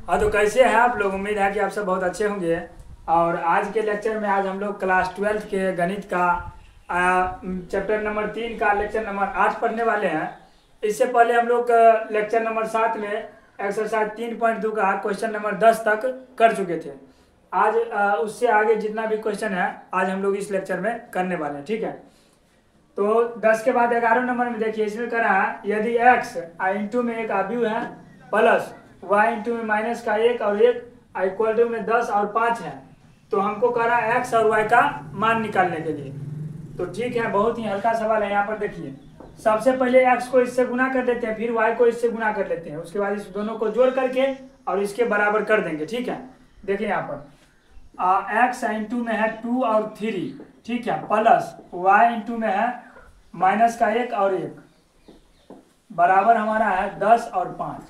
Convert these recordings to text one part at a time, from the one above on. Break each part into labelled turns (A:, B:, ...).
A: हाँ, तो कैसे हैं आप लोग। उम्मीद है कि आप सब बहुत अच्छे होंगे। और आज के लेक्चर में आज हम लोग क्लास 12 के गणित का चैप्टर नंबर 3 का लेक्चर नंबर 8 पढ़ने वाले हैं। इससे पहले हम लोग लेक्चर नंबर 7 में एक्सरसाइज 3.2 का क्वेश्चन नंबर 10 तक कर चुके थे। आज उससे आगे जितना भी क्वेश्चन है आज हम लोग इस लेक्चर में करने वाले हैं, ठीक है। तो 10 के बाद 11 नंबर में देखिए, इसमें करा है यदि x इंटू में एक अवयव है प्लस y इंटू में माइनस का 1 और 1 इक्वल टू में 10 और 5 है, तो हमको करा x और y का मान निकालने के लिए। तो ठीक है, बहुत ही हल्का सवाल है। यहाँ पर देखिए, सबसे पहले x को इससे गुना कर देते हैं, फिर y को इससे गुना कर लेते हैं, उसके बाद इस दोनों को जोड़ करके और इसके बराबर कर देंगे, ठीक है। देखिए यहाँ पर x इंटू में है 2 और 3, ठीक है, प्लस y इंटू में है माइनस का 1 और 1 बराबर हमारा है 10 और 5,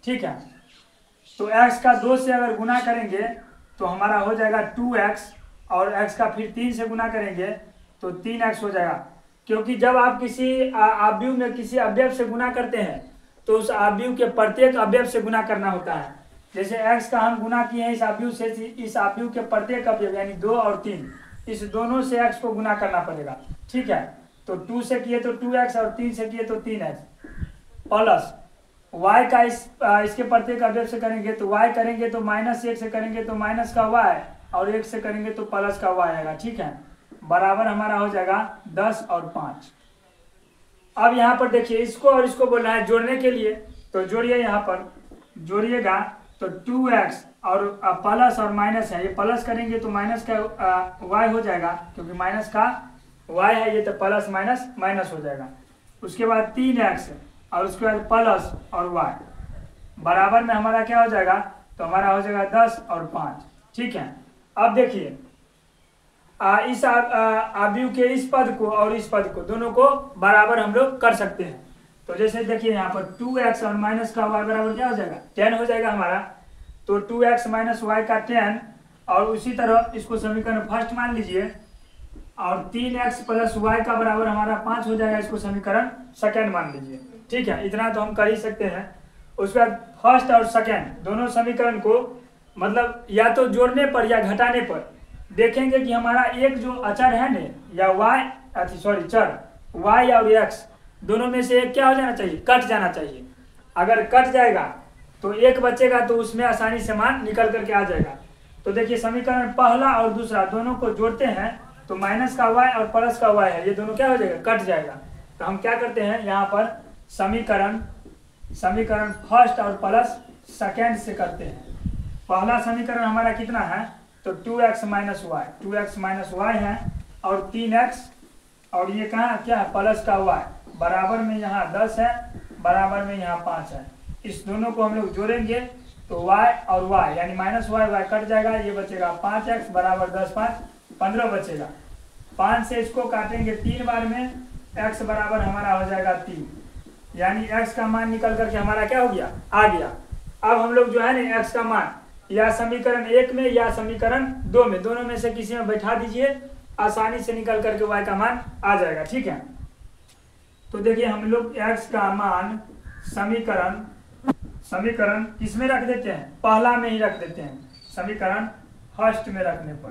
A: ठीक है। तो x का 2 से अगर गुना करेंगे तो हमारा हो जाएगा 2x और x का फिर 3 से गुना करेंगे तो 3x हो जाएगा। क्योंकि जब आप किसी अवयव में किसी अवयव से गुना करते हैं तो उस अवयव के प्रत्येक अवयव से गुना करना होता है। जैसे x का हम गुना किए हैं इस अवयव से, इस अवयव के प्रत्येक अवयव यानी 2 और 3, इस दोनों से x को गुना करना पड़ेगा, ठीक है। तो 2 से किए तो 2x और 3 से किए तो 3x प्लस y का इसके प्रत्येक अवयव से करेंगे तो y करेंगे तो -1 से करेंगे तो माइनस का y और 1 से करेंगे तो प्लस का y आएगा, ठीक है। बराबर हमारा हो जाएगा 10 और 5। अब यहाँ पर देखिए, इसको और इसको बोलना है जोड़ने के लिए, तो जोड़िए, यहाँ पर जोड़िएगा तो 2x और प्लस और माइनस है, ये प्लस करेंगे तो माइनस का y हो जाएगा, क्योंकि माइनस का y है ये, तो प्लस माइनस माइनस हो जाएगा। उसके बाद 3x और उसके बाद प्लस और y बराबर में हमारा क्या हो जाएगा, तो हमारा हो जाएगा 10 और 5, ठीक है। अब देखिए इस अवयव के इस पद को और इस पद को दोनों को बराबर हम लोग कर सकते हैं। तो जैसे देखिए यहाँ पर 2x और माइनस का y बराबर क्या हो जाएगा, 10 हो जाएगा हमारा। तो 2x माइनस y का 10 और उसी तरह इसको समीकरण फर्स्ट मान लीजिए, और 3x प्लस y का बराबर हमारा 5 हो जाएगा, इसको समीकरण सेकेंड मान लीजिए, ठीक है। इतना तो हम कर ही सकते हैं। उसके बाद फर्स्ट और सेकेंड दोनों समीकरण को मतलब या तो जोड़ने पर या घटाने पर देखेंगे कि हमारा एक जो अचर है न या चर y और x दोनों में से एक क्या हो जाना चाहिए, कट जाना चाहिए। अगर कट जाएगा तो एक बचेगा, तो उसमें आसानी से मान निकल करके आ जाएगा। तो देखिए, समीकरण पहला और दूसरा दोनों को जोड़ते हैं तो माइनस का y और प्लस का y है, ये दोनों क्या हो जाएगा, कट जाएगा। तो हम क्या करते हैं, यहाँ पर समीकरण फर्स्ट और प्लस सेकेंड से करते हैं। पहला समीकरण हमारा कितना है, तो 2x माइनस y है, और 3x और ये कहाँ क्या है, प्लस का y बराबर में यहाँ 10 है, बराबर में यहाँ 5 है। इस दोनों को हम लोग जोड़ेंगे तो y और y यानी माइनस y कट जाएगा, ये बचेगा 5x बराबर 10 5 15 बचेगा। 5 से इसको काटेंगे 3 बार में, x बराबर हमारा हो जाएगा 3, यानी x का मान निकल करके हमारा क्या हो गया, आ गया। अब हम लोग जो है ना x का मान या समीकरण 1 में या समीकरण 2 में, दोनों में से किसी में बैठा दीजिए, आसानी से निकल करके y का मान आ जाएगा, ठीक है। तो देखिए, हम लोग x का मान समीकरण किस में रख देते हैं, पहला में ही रख देते हैं, समीकरण फर्स्ट में रखने पर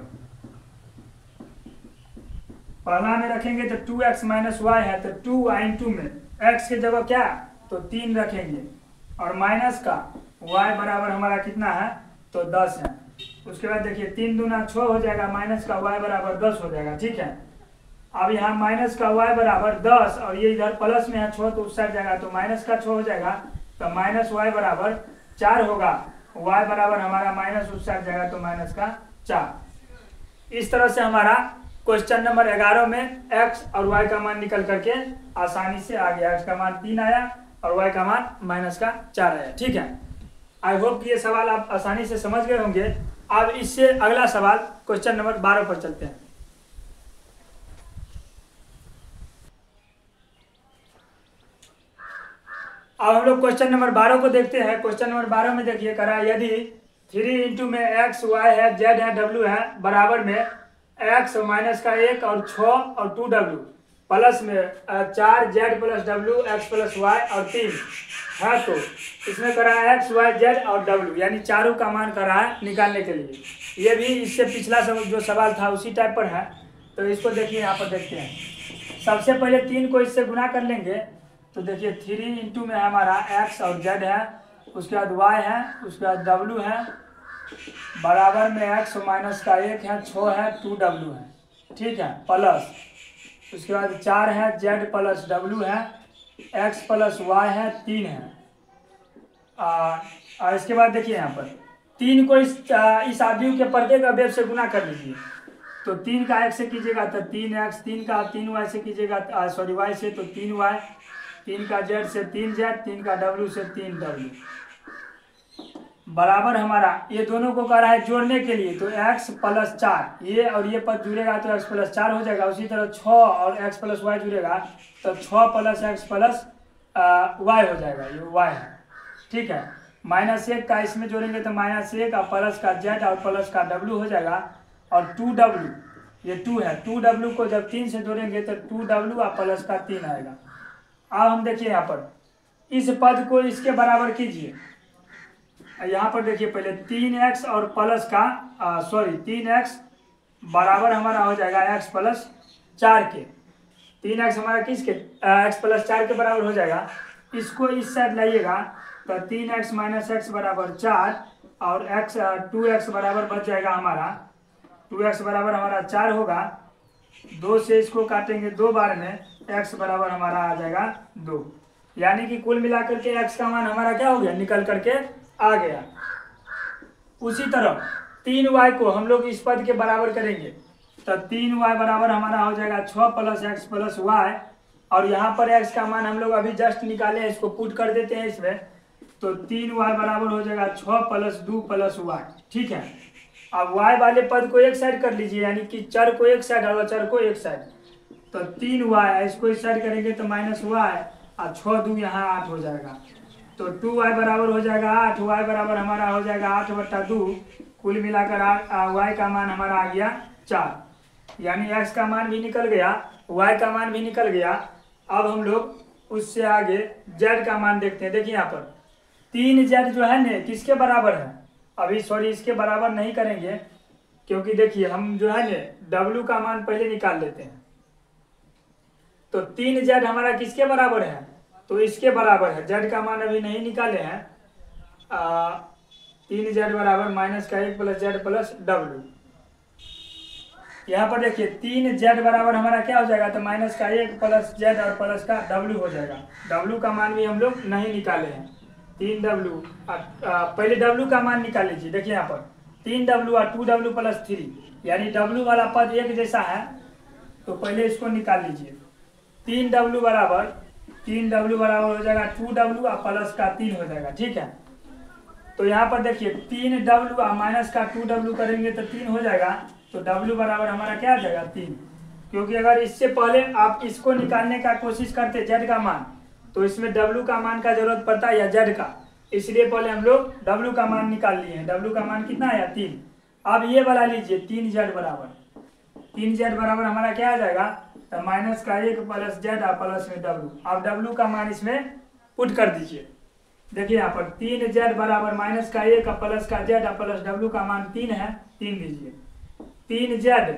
A: पहला में रखेंगे तो 2x माइनस y है, तो 2 इंटू में x की जगह क्या, तो 3 रखेंगे, और माइनस का y बराबर हमारा कितना है, तो 10 है। उसके बाद देखिए 3 दूना 6 हो जाएगा, माइनस का y बराबर 10 हो जाएगा, ठीक है। अब यहाँ माइनस का y बराबर 10 और ये इधर प्लस में है 6, तो उस साइड जाएगा तो माइनस का 6 हो जाएगा, तो माइनस y बराबर 4 होगा, y बराबर हमारा माइनस उस साइड जाएगा तो माइनस का 4। इस तरह से हमारा क्वेश्चन नंबर 11 में x और y का मान निकल करके आसानी से आ गया। x का मान 3 आया और y का मान माइनस का 4 आया, ठीक है। आई होप कि ये सवाल आप आसानी से समझ गए होंगे। अब इससे अगला सवाल क्वेश्चन नंबर 12 पर चलते हैं। अब हम लोग क्वेश्चन नंबर 12 को देखते हैं। क्वेश्चन नंबर 12 में देखिए करा, यदि 3 इंटू में x y है, z है, w है, बराबर में x माइनस का 1 और 6 और 2w प्लस में 4z+w x+y और 3 है, तो इसमें करा है x y z और w, यानी चारों का मान करा है निकालने के लिए। ये भी इससे पिछला जो सवाल था उसी टाइप पर है, तो इसको देखिए यहाँ पर देखते हैं। सबसे पहले 3 को इससे गुना कर लेंगे, तो देखिए 3 इंटू में हमारा x और z है, उसके बाद y है, उसके बाद w है, बराबर में x माइनस का 1 है, 6 है, 2w है, ठीक है, प्लस उसके बाद 4 है, z प्लस w है, x प्लस y है, 3 है। इसके बाद देखिए यहाँ पर 3 को इस आव्यूह के प्रत्येक अवयव से गुना कर लीजिए, तो 3 का x से कीजिएगा तो 3x, 3 का 3y से कीजिएगा y से तो 3y, 3 का z से 3z, 3 का w से 3w, बराबर हमारा ये दोनों को कर रहा है जोड़ने के लिए, तो x प्लस 4, ये और ये पद जुड़ेगा तो x प्लस 4 हो जाएगा। उसी तरह 6 और x प्लस वाई जुड़ेगा तो 6 प्लस x प्लस वाई हो जाएगा, ये y है, ठीक है। -1 का इसमें जोड़ेंगे तो -1 और प्लस का z और प्लस का w हो जाएगा, और 2w, ये 2 है, 2w को जब 3 से जोड़ेंगे तो 2w और प्लस का 3 आएगा। अब हम देखिए यहाँ पर इस पद को इसके बराबर कीजिए, यहाँ पर देखिए पहले 3x और प्लस का 3x बराबर हमारा हो जाएगा x प्लस 4 के, 3x हमारा किसके x प्लस 4 के बराबर हो जाएगा। इसको इस साइड लाइएगा तो 3x माइनस x बराबर 4 और 2x बराबर बच जाएगा हमारा, 2x बराबर हमारा 4 होगा, 2 से इसको काटेंगे 2 बार में, x बराबर हमारा आ जाएगा 2, यानी कि कुल मिलाकर के x का मान हमारा क्या हो गया, निकल करके आ गया। उसी तरह 3y को हम लोग इस पद के बराबर करेंगे तो 3y बराबर हमारा हो जाएगा 6 प्लस x प्लस y, और यहाँ पर x का मान हम लोग अभी जस्ट निकाले हैं, इसको पुट कर देते हैं इसमें, तो 3y बराबर हो जाएगा 6 प्लस 2 प्लस y, ठीक है। अब y वाले पद को एक साइड कर लीजिए, यानी कि चर को एक साइड और अचर को एक साइड, तो 3y इसको इस साइड करेंगे तो -y और 6 2 यहाँ 8 हो जाएगा, तो 2y बराबर हो जाएगा 8, y बराबर हमारा हो जाएगा 8/2, कुल मिलाकर y का मान हमारा आ गया 4, यानी x का मान भी निकल गया, y का मान भी निकल गया। अब हम लोग उससे आगे z का मान देखते हैं। देखिए यहाँ पर 3z जो है ना किसके बराबर है, अभी इसके बराबर नहीं करेंगे, क्योंकि देखिए हम जो है ना w का मान पहले निकाल लेते हैं, तो 3z हमारा किसके बराबर है, तो इसके बराबर है, z का मान अभी नहीं निकाले हैं, 3z बराबर माइनस का 1 प्लस z प्लस w। यहाँ पर देखिए 3z बराबर हमारा क्या हो जाएगा, तो माइनस का 1 प्लस z और प्लस का w हो जाएगा। w का मान भी हम लोग नहीं निकाले हैं, 3w, पहले w का मान निकाल लीजिए। देखिए यहाँ पर 3w और 2w प्लस 3, यानी w वाला पद एक जैसा है, तो पहले इसको निकाल लीजिए। 3w बराबर हो जाएगा 2w और प्लस का 3 हो जाएगा, ठीक है। तो यहाँ पर देखिए 3w और माइनस का 2w करेंगे तो 3 हो जाएगा, तो w बराबर हमारा क्या आ जाएगा 3, क्योंकि अगर इससे पहले आप इसको निकालने का कोशिश करते z का मान, तो इसमें w का मान का जरूरत पड़ता है या z का, इसलिए पहले हम लोग w का मान निकाल लिए हैं। w का मान कितना आया 3, अब ये वाला लीजिए 3z बराबर हमारा क्या आ जाएगा, तो माइनस का 1 प्लस z और प्लस में w। अब w का मान इसमें पुट कर दीजिए। देखिए यहाँ पर 3z बराबर माइनस का 1 और प्लस का z और प्लस w का मान 3 है, 3 लीजिए 3z,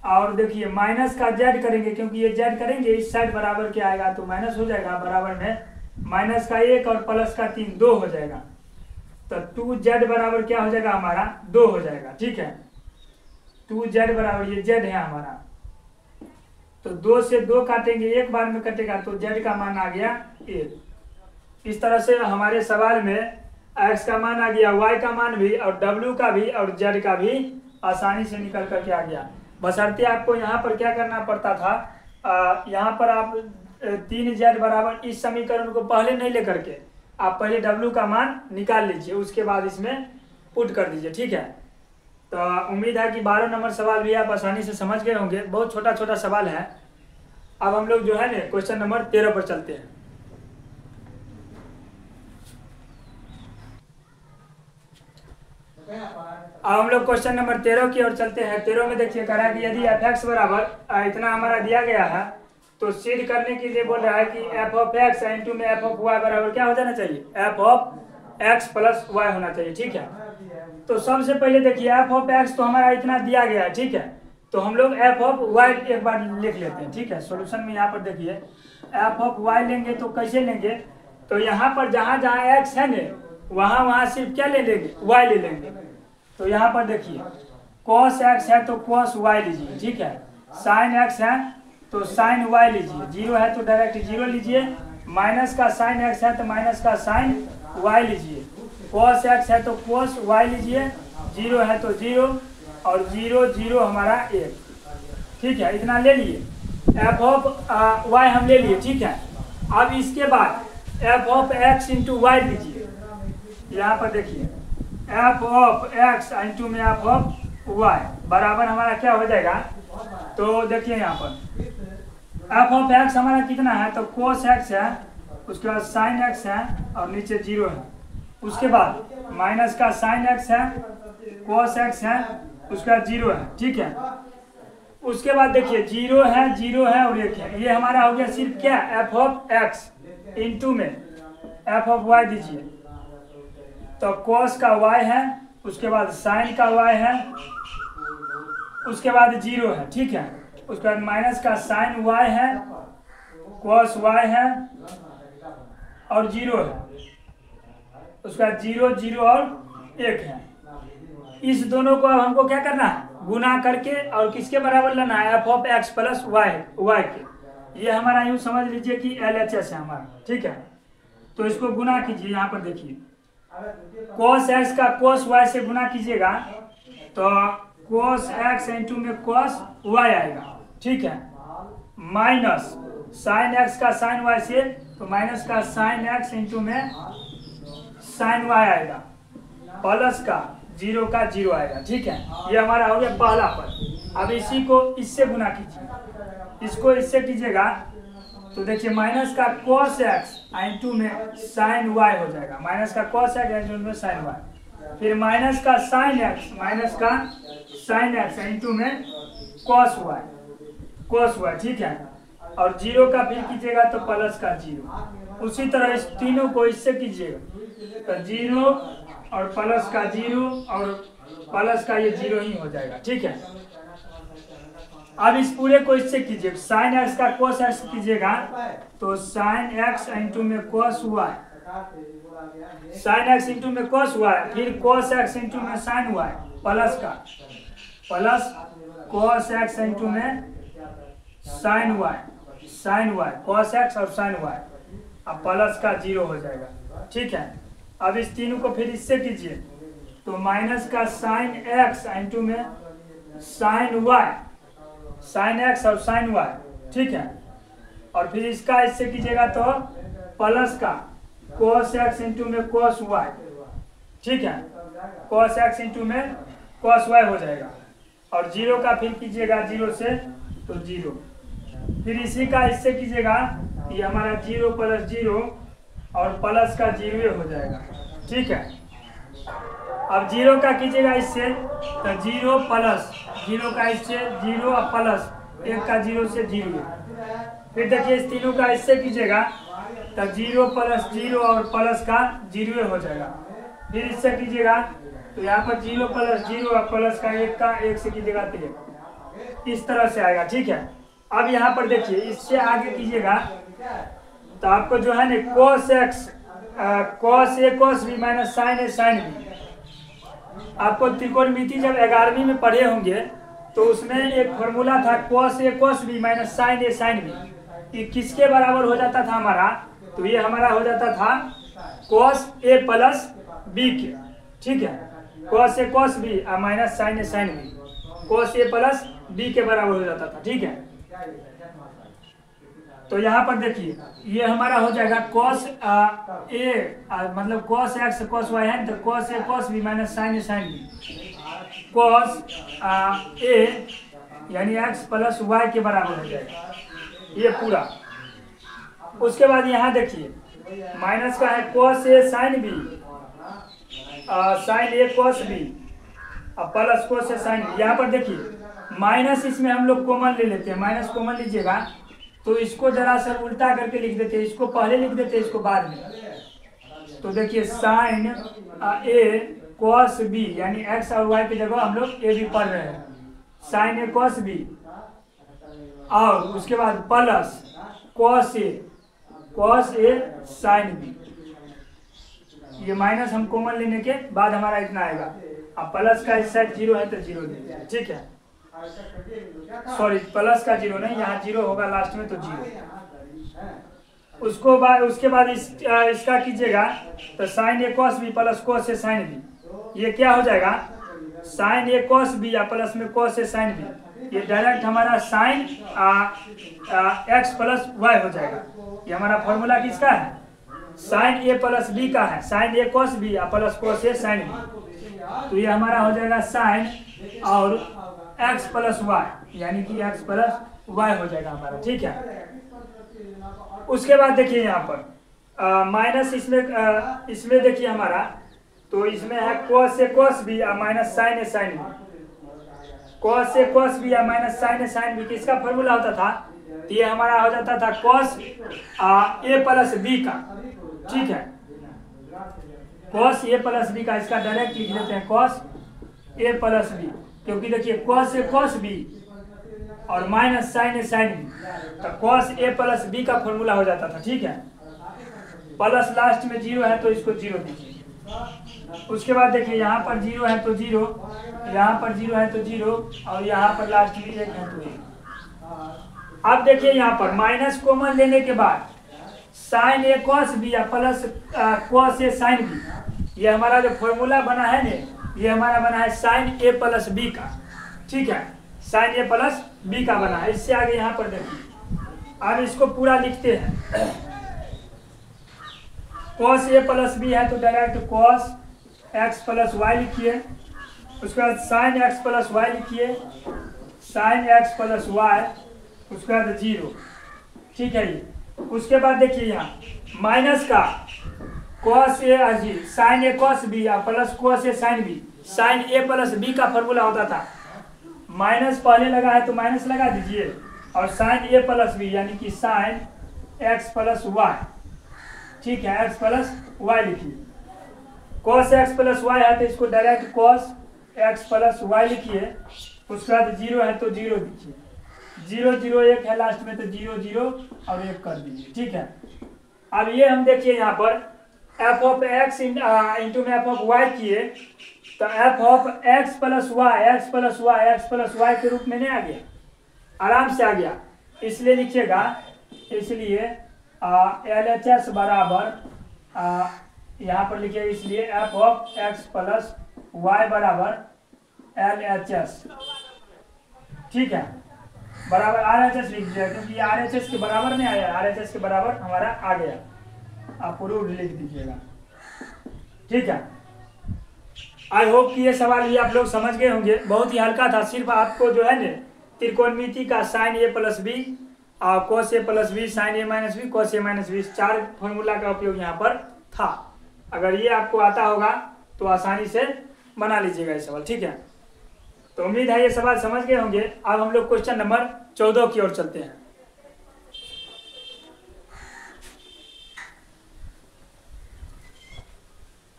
A: और देखिए माइनस का z करेंगे, क्योंकि ये z करेंगे इस साइड बराबर क्या आएगा, तो माइनस हो जाएगा, बराबर में माइनस का 1 और प्लस का 3 2 हो जाएगा, तो 2z बराबर क्या हो जाएगा हमारा 2 हो जाएगा, ठीक है। 2z बराबर ये z है हमारा, तो 2 से 2 काटेंगे, एक बार में कटेगा, तो z का मान आ गया 1। इस तरह से हमारे सवाल में x का मान आ गया, y का मान भी, और w का भी और z का भी आसानी से निकल करके आ गया। बशर्ते आपको यहाँ पर क्या करना पड़ता था, यहाँ पर आप 3z बराबर इस समीकरण को पहले नहीं लेकर के आप पहले w का मान निकाल लीजिए, उसके बाद इसमें पुट कर दीजिए, ठीक है। तो उम्मीद है कि 12 नंबर सवाल भी आप आसानी से समझ गए होंगे, बहुत छोटा छोटा सवाल है। अब हम लोग जो है ना क्वेश्चन नंबर 13 पर चलते हैं। अब हम लोग क्वेश्चन नंबर 13 की ओर चलते हैं। 13 में देखिए कह रहा है कि यदि f(x) बराबर इतना हमारा दिया गया है, तो सिद्ध करने के लिए बोल रहा है कि एफ ऑफ एक्स इंटू में एफ ऑफ वाई बराबर क्या हो जाना चाहिए, F of x plus Y होना चाहिए। ठीक है, तो सबसे पहले देखिए एफ ऑफ एक्स तो हमारा इतना दिया गया है। ठीक है, तो हम लोग एफ ऑफ वाई एक बार लिख लेते हैं। ठीक है, सॉल्यूशन में यहाँ पर देखिए एफ ऑफ वाई लेंगे तो कैसे लेंगे, तो यहाँ पर जहाँ जहाँ एक्स है ना वहाँ सिर्फ क्या ले लेंगे, वाई ले लेंगे। तो यहाँ पर देखिए कॉस एक्स है तो कॉस वाई लीजिए। ठीक है, साइन एक्स है तो साइन वाई लीजिए, जीरो है तो डायरेक्ट जीरो लीजिए, माइनस का साइन एक्स है तो माइनस का साइन वाई लीजिए, कॉस एक्स है तो कॉस वाई लीजिए, जीरो है तो जीरो और जीरो जीरो हमारा एक। ठीक है, इतना ले लिए एफ ऑफ वाई हम ले लिए। ठीक है, अब इसके बाद F of x into Y लीजिए। यहाँ पर देखिए एफ ऑफ एक्स इंटू में एफ ऑफ वाई बराबर हमारा क्या हो जाएगा, तो देखिए यहाँ पर एफ ऑफ एक्स हमारा कितना है, तो कोस एक्स है, उसके बाद साइन एक्स है और नीचे जीरो है, उसके बाद माइनस का साइन एक्स है, कोस एक्स है, उसके बाद जीरो है। ठीक है, उसके बाद देखिए जीरो है और एक है, ये हमारा हो गया सिर्फ क्या, एफ ऑफ एक्स इंटू में एफ ऑफ वाई दीजिए। तो कोस का वाई है, उसके बाद साइन का वाई है, उसके बाद जीरो है। ठीक है, उसके बाद माइनस का साइन वाई है, कोस वाई है और जीरो है, उसके बाद जीरो जीरो और एक है। इस दोनों को अब हमको क्या करना है, गुना करके और किसके बराबर लेना है, F of x plus Y के। ये हमारा यूँ समझ लीजिए कि LHS है हमारा। ठीक है, तो इसको गुना कीजिए। यहाँ पर देखिए cos x का cos y से गुना कीजिएगा तो cos x इंटू में cos y आएगा। ठीक है, माइनस sin x का sin y से तो माइनस का sin x इंटू में sin y आएगा, प्लस का जीरो का जीरो आएगा। ठीक है, ये हमारा हो गया पहला पद। अब इसी को इससे गुना कीजिए, इसको इससे कीजिएगा तो देखिए माइनस का cos x इंटू में sin y हो जाएगा, माइनस का cos x इंटू में sin y, फिर माइनस का sin x इंटू में cos y। ठीक है, और जीरो का फिर कीजिएगा तो प्लस का जीरो। उसी तरह इस तीनों को इससे कीजिएगा तो जीरो और प्लस का जीरो और प्लस का ये जीरो ही हो जाएगा। ठीक है, अब इस पूरे को इससे कीजिए, साइन एक्स का कोस एक्स कीजिएगा तो साइन एक्स इंटू में cos y, sine x into में कोस वाई, फिर कोस एक्स इंटू में साइन वाई, प्लस का प्लस कोस एक्स इंटू में साइन वाई कोस एक्स और साइन वाई, अब प्लस का जीरो हो जाएगा। ठीक है, अब इस तीनों को फिर इससे कीजिए तो माइनस का साइन एक्स इंटू में साइन वाई, साइन एक्स और साइन वाई। ठीक है, और फिर इसका इससे कीजिएगा तो प्लस का कोस एक्स इंटू में कोस वाई। ठीक है, कोस एक्स इंटू में कोस वाई हो जाएगा, और जीरो का फिर कीजिएगा जीरो से तो जीरो, फिर इसी का इससे कीजिएगा, ये हमारा जीरो प्लस जीरो और प्लस का जीरो हो जाएगा। ठीक है, अब जीरो का कीजिएगा इससे तो जीरो प्लस जीरो का इससे जीरो और प्लस एक का जीरो से जीरो, फिर देखिए इस तीनों का इससे कीजिएगा तो जीरो प्लस जीरो और प्लस का जीरो हो जाएगा, फिर इससे कीजिएगा तो यहाँ पर जीरो प्लस जीरो और प्लस का एक से कीजिएगा तो एक, इस तरह से आएगा। ठीक है, अब यहाँ पर देखिए इससे आगे कीजिएगा तो आपको जो है ना cos x cos a cos b minus sine a sine b, आपको त्रिकोणमिति जब 11वीं में पढ़े होंगे तो उसमें एक फॉर्मूला था cos a cos b minus sine a sine b, ये किसके बराबर हो जाता था हमारा, तो ये हमारा हो जाता था cos a प्लस b के। ठीक है, cos a cos b minus sine a sine b, cos a plus b के बराबर हो जाता था। ठीक है, तो यहाँ पर देखिए ये हमारा हो जाएगा cos a मतलब cos x cos y है तो cos a cos b minus sine a sine b, cos a यानी x प्लस y के बराबर हो जाएगा ये पूरा। उसके बाद यहाँ देखिए माइनस का है cos a sine b sine a cos b plus cos a sine b। यहाँ पर देखिए माइनस इसमें हम लोग कॉमन ले लेते हैं, माइनस कॉमन लीजिएगा तो इसको जरा सा उल्टा करके लिख देते हैं, इसको पहले लिख देते हैं, इसको बाद में। तो देखिए साइन ए कॉस बी, यानी एक्स और वाई की जगह हम लोग ए भी पढ़ रहे हैं, साइन ए कॉस बी, और उसके बाद plus cos A sine B. ये माइनस हम कॉमन लेने के बाद हमारा इतना आएगा। अब प्लस का इस साइड 0 है तो 0 दे दिया, ठीक है। सॉरी, प्लस का 0 नहीं, यहाँ 0 होगा लास्ट में तो 0। उसके बाद इसका कीजिएगा तो sign A cos B plus cos A sine B. ये क्या हो जाएगा, साइन ए कॉस बी या प्लस में कॉस ए साइन बी। ये डायरेक्ट हमारा साइन एक्स प्लस वाई हो जाएगा। ये हमारा फॉर्मूला किसका है, साइन ए प्लस बी का है, साइन ए कॉस बी या plus cos A sine B. तो ये हमारा हो जाएगा साइन और एक्स प्लस वाई, यानी कि एक्स प्लस वाई हो जाएगा हमारा, ठीक है। उसके बाद देखिए यहाँ पर माइनस इसमें देखिए हमारा, तो इसमें है कॉस ए कॉस बी या minus sign A sine B. Cos A cos B या माइनस साइन ए साइन बी किसका फॉर्मूला होता था, तो ये हमारा हो जाता था कॉस ए प्लस बी का, ठीक है। कॉस ए प्लस बी का, इसका डायरेक्ट लिख देते हैं कॉस ए प्लस बी, क्योंकि देखिए कॉस ए कॉस बी और माइनस साइन ए साइन बी, तो कॉस ए प्लस बी का फॉर्मूला हो जाता था, ठीक है। प्लस लास्ट में 0 है तो इसको 0 दीजिए। उसके बाद देखिए यहाँ पर 0 है तो 0, यहाँ पर 0 है तो 0, और यहाँ पर लास्ट में 1 है तो 1। अब देखिए यहाँ पर माइनस कॉमन लेने के बाद साइन ए कॉस बी या plus cos A sine B, ये हमारा जो फॉर्मूला बना है ने, ये हमारा बना है साइन ए प्लस बी का, ठीक है। साइन ए प्लस बी का बना है। इससे आगे यहाँ पर देखिए, अब इसको पूरा लिखते हैं। कॉस ए प्लस बी है तो direct cos x plus y लिखिए। उसके बाद साइन एक्स प्लस वाई लिखिए, साइन एक्स प्लस वाई, उसके बाद 0, ठीक है। ये उसके बाद देखिए यहाँ माइनस का cos A sign A cos B या plus cos A sine B, sign A plus B का फॉर्मूला होता था। माइनस पहले लगा है तो माइनस लगा दीजिए, और साइन ए प्लस बी यानी कि साइन एक्स प्लस वाई, ठीक है, एक्स प्लस वाई लिखिए। कॉस एक्स प्लस वाई है तो इसको direct cos x plus y लिखिए। उसके बाद 0 है तो 0 दीजिए, 0 0 1 है लास्ट में तो 0 0 और 1 कर दीजिए, ठीक है। अब ये हम देखिए यहाँ पर एफ ऑफ एक्स इंटू में एफ ऑफ वाई किए, तो f of x plus Y के रूप में नहीं आ गया, आराम से आ गया। इसलिए लिखिएगा, इसलिए LHS बराबर यहाँ पर लिखिए, इसलिए f of x plus y बराबर LHS, ठीक है, बराबर RHS लिख दिया, क्योंकि RHS के बराबर नहीं आया, RHS के बराबर हमारा आ गया। आप प्रूफ लिख दीजिएगा, ठीक है। आई होप कि ये सवाल भी आप लोग समझ गए होंगे, बहुत ही हल्का था। सिर्फ आपको जो है ना त्रिकोणमिति का sign A plus B, cos A plus B, sign A minus B, cos A minus B, 4 formula का उपयोग यहाँ पर था। अगर ये आपको आता होगा तो आसानी से बना लीजिएगा ये सवाल, ठीक है। तो उम्मीद है ये सवाल समझ गए होंगे। अब हम लोग क्वेश्चन नंबर 14 की ओर चलते हैं।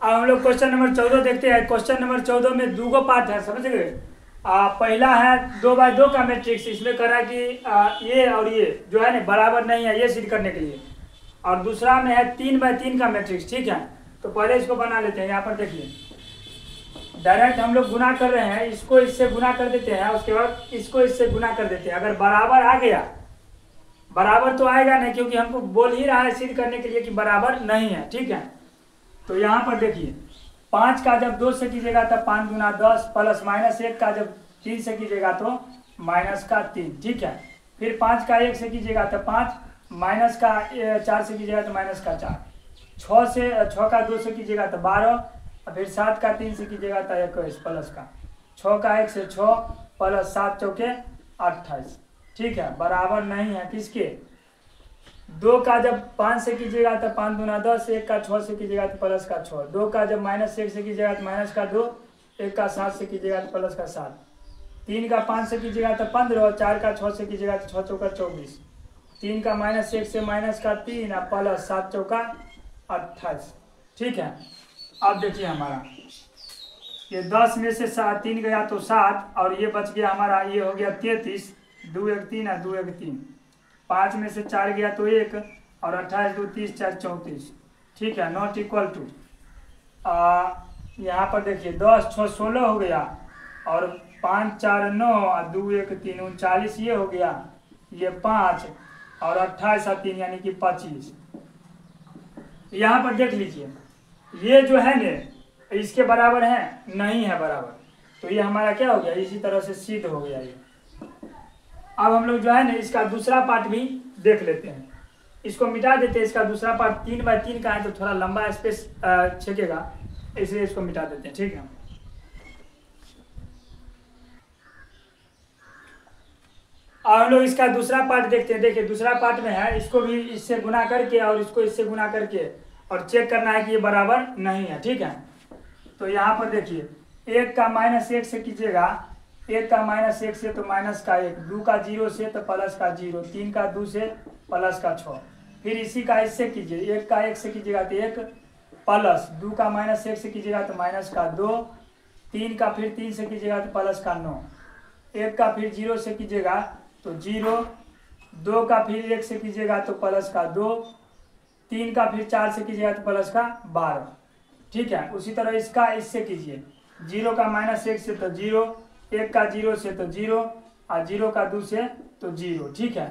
A: अब हम लोग क्वेश्चन नंबर 14 देखते हैं। क्वेश्चन नंबर 14 में 2 पार्ट है, समझ गए। पहला है 2x2 का मैट्रिक्स, इसमें कह रहा है कि ये और ये जो है ना बराबर नहीं है, ये सिद्ध करने के लिए। और दूसरा में है 3x3 का मैट्रिक्स, ठीक है। तो पहले इसको बना लेते हैं। यहाँ पर देखिए डायरेक्ट हम लोग गुना कर रहे हैं, इसको इससे गुना कर देते हैं, उसके बाद इसको इससे गुना कर देते हैं। अगर बराबर आ गया, बराबर तो आएगा नहीं क्योंकि हमको बोल ही रहा है सिद्ध करने के लिए कि बराबर नहीं है, ठीक है। तो यहाँ पर देखिए 5 का जब 2 से कीजिएगा तब 5 गुना 10, प्लस माइनस 1 का जब 3 से कीजिएगा तो माइनस का 3, ठीक है। फिर 5 का 1 से कीजिएगा तो 5, माइनस का 4 से कीजिएगा तो माइनस का 4, 6 का 2 से कीजिएगा तो 12, और फिर 7 का 3 से कीजिएगा तो 21, प्लस का 6 का 1 से 6, प्लस 7 चौके 28, ठीक है। बराबर नहीं है किसके, 2 का जब 5 से कीजिएगा तो 5 गुना 10, 1 का 6 से कीजिएगा तो प्लस का 6, 2 का जब माइनस 1 से कीजिएगा तो माइनस का 2, 1 का 7 से कीजिएगा तो प्लस का 7, 3 का 5 से कीजिएगा तो 15, और 4 का 6 से कीजिएगा तो 6 चौका 24, 3 का माइनस 1 से माइनस का 3 और प्लस 7 चौका 28। ठीक है, अब देखिए हमारा ये 10 में से 3 गया तो 7 और ये बच गया हमारा, ये हो गया 33, 2 1 3 और 2 1 3। 5 में से 4 गया तो 1 और 28 2 30 4 34। ठीक है, नॉट इक्वल टू यहाँ पर देखिए 10 6 16 हो गया और 5 4 9 और 2 1 3 39, ये हो गया, ये 5 और 28 और 3 यानी कि 25। यहाँ पर देख लीजिए ये जो है ने इसके बराबर है नहीं है बराबर, तो ये हमारा क्या हो गया, इसी तरह से सिद्ध हो गया ये। अब हम लोग जो है ना इसका दूसरा पार्ट भी देख लेते हैं, इसको मिटा देते हैं। इसका दूसरा पार्ट 3 बाय 3 का है तो थोड़ा लंबा स्पेस छेकेगा, इसलिए इसको मिटा देते हैं। ठीक है, और हम लोग इसका दूसरा पार्ट देखते हैं। देखिए दूसरा पार्ट में है, इसको भी इससे गुना करके और इसको इससे गुना करके और चेक करना है कि ये बराबर नहीं है। ठीक है, तो यहाँ पर देखिए 1 का माइनस 1 से कीजिएगा, 1 का माइनस 1 से तो माइनस का 1, 2 का 0 से तो प्लस का 0, 3 का 2 से प्लस का 6। फिर इसी का इससे कीजिए, 1 का 1 से कीजिएगा तो 1 प्लस 2 का माइनस 1 से कीजिएगा तो माइनस का 2, 3 का फिर 3 से कीजिएगा तो प्लस का 9, 1 का फिर 0 से कीजिएगा तो 0, 2 का फिर 1 से कीजिएगा तो प्लस का 2, 3 का फिर 4 से कीजिएगा तो प्लस का 12। ठीक है, उसी तरह इसका इससे कीजिए, 0 का माइनस 1 से तो 0, 1 का 0 से तो 0 और 0 का 2 से तो 0। ठीक है,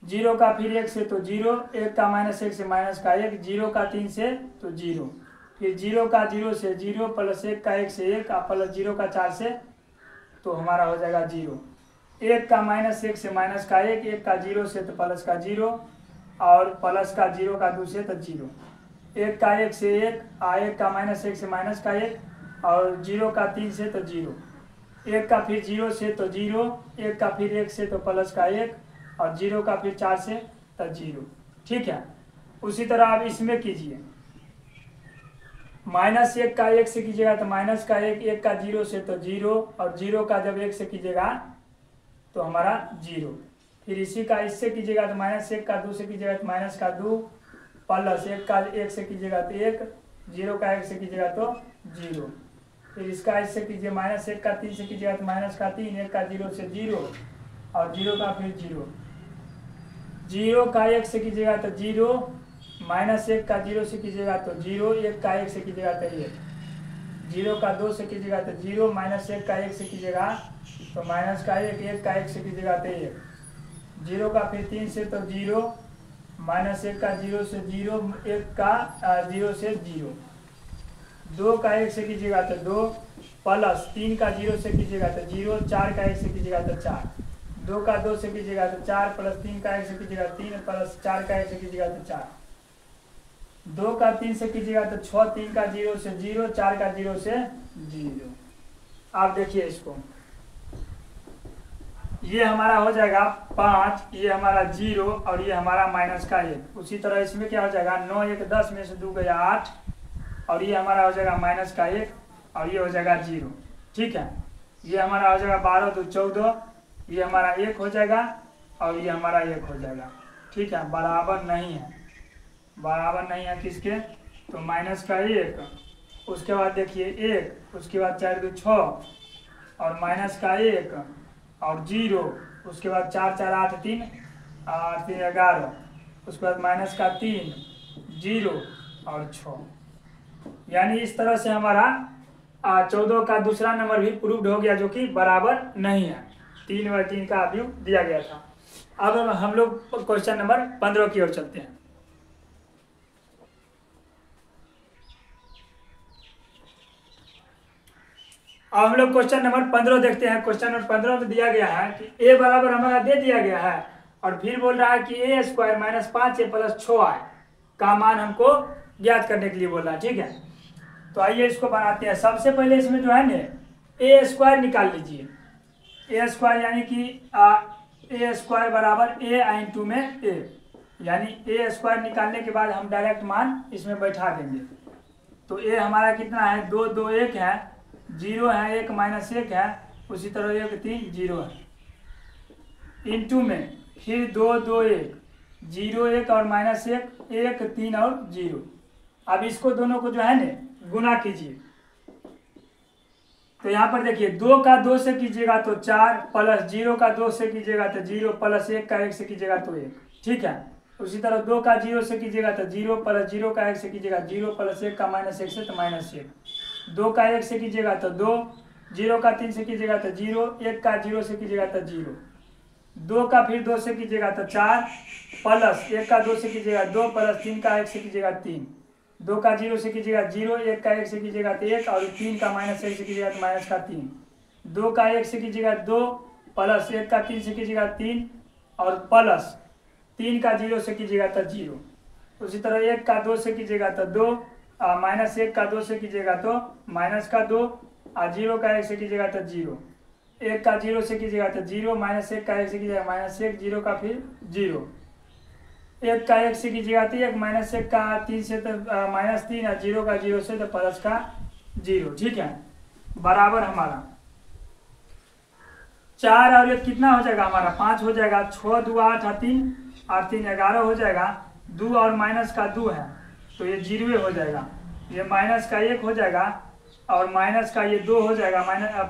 A: 0 का फिर 1 से तो 0, 1 का माइनस 1 से माइनस का 1, 0 का 3 से तो 0, फिर 0 का 0 से 0 प्लस 1 का 1 से 1 और प्लस 0 का 4 से तो हमारा हो जाएगा 0। 1 का माइनस 1 से माइनस का 1, 1 का 0 से तो प्लस का 0 और प्लस का 0 का 2 से तो 0, 1 का 1 से 1 और 1 का माइनस 1 से माइनस का 1 और 0 का 3 से तो 0, 1 का फिर 0 से तो 0, 1 का फिर 1 से तो प्लस का 1 और 0 का फिर 4 से तो 0। ठीक है, उसी तरह आप इसमें कीजिए, माइनस 1 का 1 से कीजिएगा तो माइनस का 1, 1 का 0 से तो 0 और 0 का जब 1 से कीजिएगा तो हमारा 0। फिर इसी का इससे कीजिएगा तो माइनस 1 का 2 से कीजिएगा तो माइनस का 2 प्लस 1 का 1 से कीजिएगा तो 1, 0 का 1 से कीजिएगा तो 0। फिर इसका इससे कीजिए, माइनस 1 का 3 से कीजिएगा तो माइनस का 3, 1 का 0 से 0 और 0 का फिर 0, 0 का 1 से कीजिएगा तो 0, माइनस 1 का 0 से कीजिएगा तो 0, 1 का 1 से कीजिएगा तो 1, 0 का 2 से कीजिएगा तो 0, माइनस 1 का 1 से कीजिएगा तो माइनस का 1, 1 का 1 से कीजिएगा तो 1, 0 का फिर 3 से तो 0, माइनस 1 का 0 से 0, 1 का 0 से 0, 2 का 1 से कीजिएगा तो 2 प्लस 3 का 0 से कीजिएगा तो 0, 4 का 1 से कीजिएगा तो 4, 2 का 2 से कीजिएगा तो 4 प्लस 3 का 1 से कीजिएगा 3 प्लस 4 का 1 से कीजिएगा तो 4, 2 का 3 से कीजिएगा तो 6, 3 का 0 से 0, 4 का 0 से 0। आप देखिए इसको, ये हमारा हो जाएगा 5, ये हमारा 0 और ये हमारा माइनस का 1। उसी तरह इसमें क्या हो जाएगा, 9 1 10 में से 2 गया 8 और ये हमारा हो जाएगा माइनस का 1 और ये हो जाएगा 0। ठीक है, ये हमारा हो जाएगा 12 2 14, ये हमारा 1 हो जाएगा और ये हमारा 1 हो जाएगा। ठीक है, बराबर नहीं है, बराबर नहीं है किसके, तो माइनस का 1, उसके बाद देखिए 1, उसके बाद 4 2 6 और माइनस का 1 और 0, उसके बाद 4 4 8 3 8 3 11, उसके बाद माइनस का 3 0 और 6। यानी इस तरह से हमारा 14 का दूसरा नंबर भी प्रूव्ड हो गया, जो कि बराबर नहीं है। 3 बाय 3 का व्यू दिया गया था। अब हम लोग क्वेश्चन नंबर 15 की ओर चलते हैं। अब हम लोग क्वेश्चन नंबर 15 देखते हैं। क्वेश्चन नंबर 15 में दिया गया है कि ए बराबर हमारा दे दिया गया है और फिर बोल रहा है कि ए square minus 5a plus 6i का मान हमको ज्ञात करने के लिए बोल रहा है। ठीक है, तो आइए इसको बनाते हैं। सबसे पहले इसमें जो है ना ए स्क्वायर निकाल लीजिए। ए स्क्वायर यानी कि ए स्क्वायर बराबर ए इंटू में ए, यानी ए स्क्वायर निकालने के बाद हम डायरेक्ट मान इसमें बैठा देंगे। तो ए हमारा कितना है, 2 2 1 है, 0 है, 1 माइनस 1 है, उसी तरह 1 3 0 है, इंटू में फिर 2 2 1, 0 1 और -1 1 3 और 0। अब इसको दोनों को जो है ना गुना कीजिए। तो यहाँ पर देखिए 2 का 2 से कीजिएगा तो 4, प्लस 0 का 2 से कीजिएगा तो 0, प्लस 1 का 1 से कीजिएगा तो 1। ठीक है। उसी तरह 2 का 0 से कीजिएगा तो 0, प्लस 0 का 1 से कीजिएगा 0, प्लस 1 का -1 से तो -1। 2 का 1 से कीजिएगा तो 2, 0 का 3 से कीजिएगा तो 0, 1 का 0 से कीजिएगा तो 0, 2 का फिर 2 से कीजिएगा तो 4, प्लस 1 का 2 से कीजिएगा 2, प्लस 3 का 1 से कीजिएगा 3, 2 का 0 से कीजिएगा 0, 1 का 1 से कीजिएगा तो 1 और 3 का -1 से कीजिएगा तो -3। 2 का 1 से कीजिएगा 2, प्लस 1 का 3 से कीजिएगा 3 और प्लस 3 का 0 से कीजिएगा तो 0। उसी तरह 1 का 2 से कीजिएगा तो 2, -1 का 2 से कीजिएगा तो -2 और 0 का 1 से कीजिएगा तो 0, 1 का 0 से कीजिएगा तो 0, -1 का 1 से कीजिएगा -1, 0 का फिर 0, 1 का 1 से कीजिएगा तो 1, -1 का 3 से तो -3 और 0 का 0 से तो प्लस का 0। ठीक है, बराबर हमारा 4 और 1 कितना हो जाएगा हमारा 5 हो जाएगा। 6 2 8 और 3 11 हो जाएगा। 2 और माइनस का 2 है तो ये 0 हो जाएगा। ये माइनस का 1 हो जाएगा और माइनस का ये 2 हो जाएगा।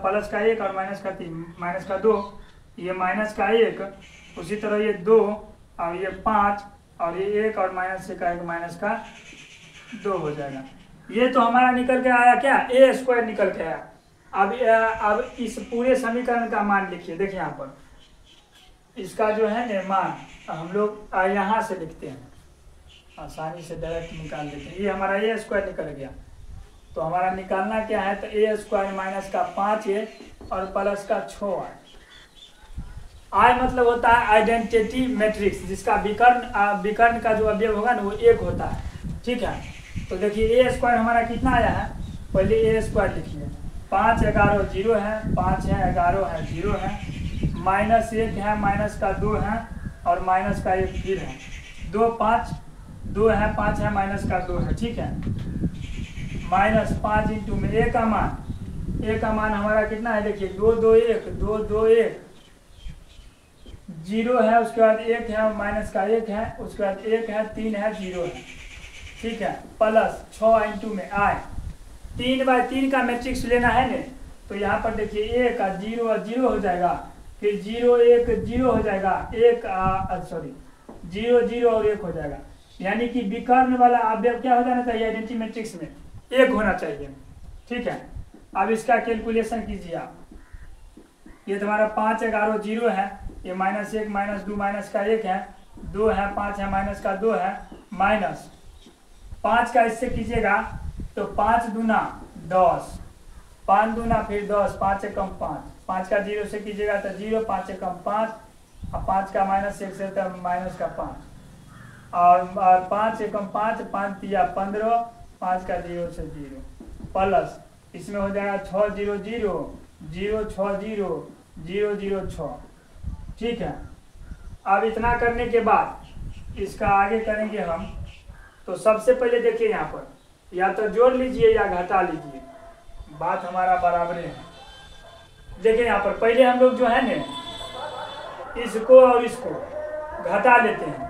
A: प्लस का 1 और माइनस का 3, माइनस का 2, ये माइनस का 1, उसी तरह ये 2 और ये 5 और ये 1 और माइनस का 1 माइनस का 2 हो जाएगा। ये तो हमारा निकल के आया क्या, ए स्क्वायर निकल के आया। अब इस पूरे समीकरण का मान लिखिए। देखिए यहाँ पर इसका जो है ना मान हम लोग यहाँ से लिखते हैं, आसानी से डायरेक्ट निकाल लेते हैं। ये हमारा ए स्क्वायर निकल गया। तो हमारा निकालना क्या है, तो ए स्क्वायर माइनस का 5a और प्लस का 6y। आई मतलब होता है आइडेंटिटी मैट्रिक्स, जिसका विकर्ण का जो अवयव होगा ना वो 1 होता है। ठीक है, तो देखिए ए स्क्वायर हमारा कितना आया है, पहले ए स्क्वायर लिखिए। 5 11 0 है, 5 है 11 है 0 है, -1 है, माइनस का 2 है और माइनस का 1 फिर है, 2 5 2 है, 5 है, माइनस का 2 है। ठीक है, -5 इंटू में ए का मान हमारा कितना है, देखिए 2 2 1 2 2 1 0 है, उसके बाद 1 है, माइनस का 1 है, उसके बाद 1 है, 3 है, 0 है। ठीक है, प्लस 6 इंटू में आए 3/3 का मैट्रिक्स लेना है ना, तो यहाँ पर देखिए 1 और 0 हो जाएगा, फिर 0 1 0 हो जाएगा, 0 0 और 1 हो जाएगा। यानी कि विकर्ण वाला अवयव क्या हो जाना चाहिए, आइडेंटिटी मैट्रिक्स में 1 होना चाहिए। ठीक है, अब इसका कैलकुलेशन कीजिए आप। ये तुम्हारा 5 11 0 है, ये -1 -2 माइनस का 1 है, 2 है, 5 है, माइनस का 2 है, माइनस 5 का इससे कीजिएगा तो 5 दूना 10, 5 दूना फिर 10, 5 एकम 5, 5 का 0 से कीजिएगा तो 0, 5 एकम 5 और 5 का -1 से तो माइनस का 5 और 5 एकम 5, 5 दिया 15, 5 का 0 से 0 प्लस इसमें हो जाएगा 6 0 0 0 6 0 0 0 6। ठीक है, अब इतना करने के बाद इसका आगे करेंगे हम। तो सबसे पहले देखिए यहाँ पर या तो जोड़ लीजिए या घटा लीजिए, बात हमारा बराबर है। देखिए यहाँ पर पहले हम लोग जो है ना इसको और इसको घटा लेते हैं।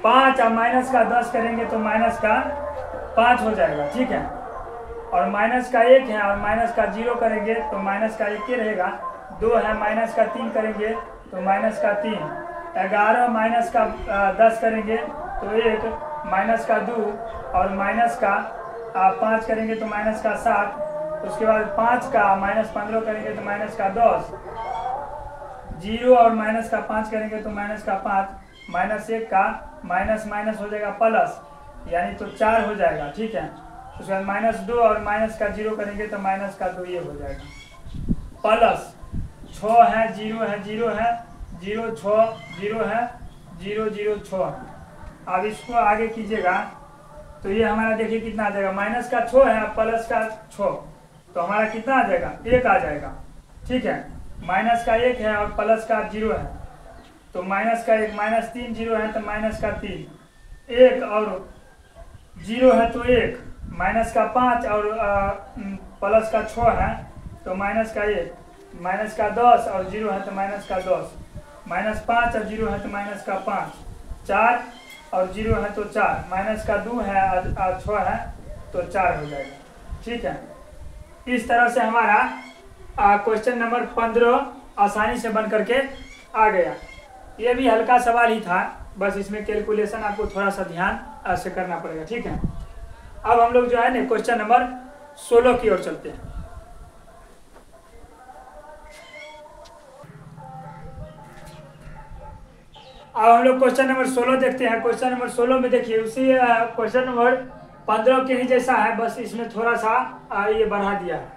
A: 5 और माइनस का 10 करेंगे तो माइनस का 5 हो जाएगा। ठीक है, और माइनस का 1 है और माइनस का 0 करेंगे तो माइनस का 1 रहेगा। 2 है, माइनस का 3 करेंगे तो माइनस का 3। 11 माइनस का 10 करेंगे तो 1, माइनस का 2 और माइनस का 5 करेंगे तो माइनस का 7। उसके बाद 5 का -15 करेंगे तो माइनस का 10। 0 और माइनस का 5 करेंगे तो माइनस का 5, -1 का माइनस माइनस हो जाएगा प्लस, यानी तो 4 हो जाएगा। ठीक है, उसके बाद -2 और माइनस का 0 करेंगे तो माइनस का 2 ये हो जाएगा प्लस 6 है 0 है 0 है 0 6 0 है 0 0 6। अब इसको आगे कीजिएगा तो ये हमारा देखिए कितना आ जाएगा, माइनस का 6 है प्लस का 6 तो हमारा कितना आ जाएगा, 1 आ जाएगा। ठीक है, माइनस का 1 है और प्लस का 0 है तो माइनस का 1, -3 0 है तो माइनस का 3, 1 और 0 है तो 1, माइनस का 5 और प्लस का 6 है तो माइनस का 1, माइनस का 10 और 0 है तो माइनस का 10, -5 और 0 है तो माइनस का 5, 4 और 0 है तो 4, माइनस का 2 है और 6 है तो 4 हो जाएगा। ठीक है, इस तरह से हमारा क्वेश्चन नंबर 15 आसानी से बन करके आ गया। ये भी हल्का सवाल ही था, बस इसमें कैलकुलेशन आपको थोड़ा सा ध्यान से करना पड़ेगा। ठीक है, अब हम लोग जो है ना क्वेश्चन नंबर 16 की ओर चलते हैं। अब हम लोग क्वेश्चन नंबर 16 देखते हैं। क्वेश्चन नंबर 16 में देखिए उसी क्वेश्चन नंबर 15 के ही जैसा है, बस इसमें थोड़ा सा ये बढ़ा दिया है।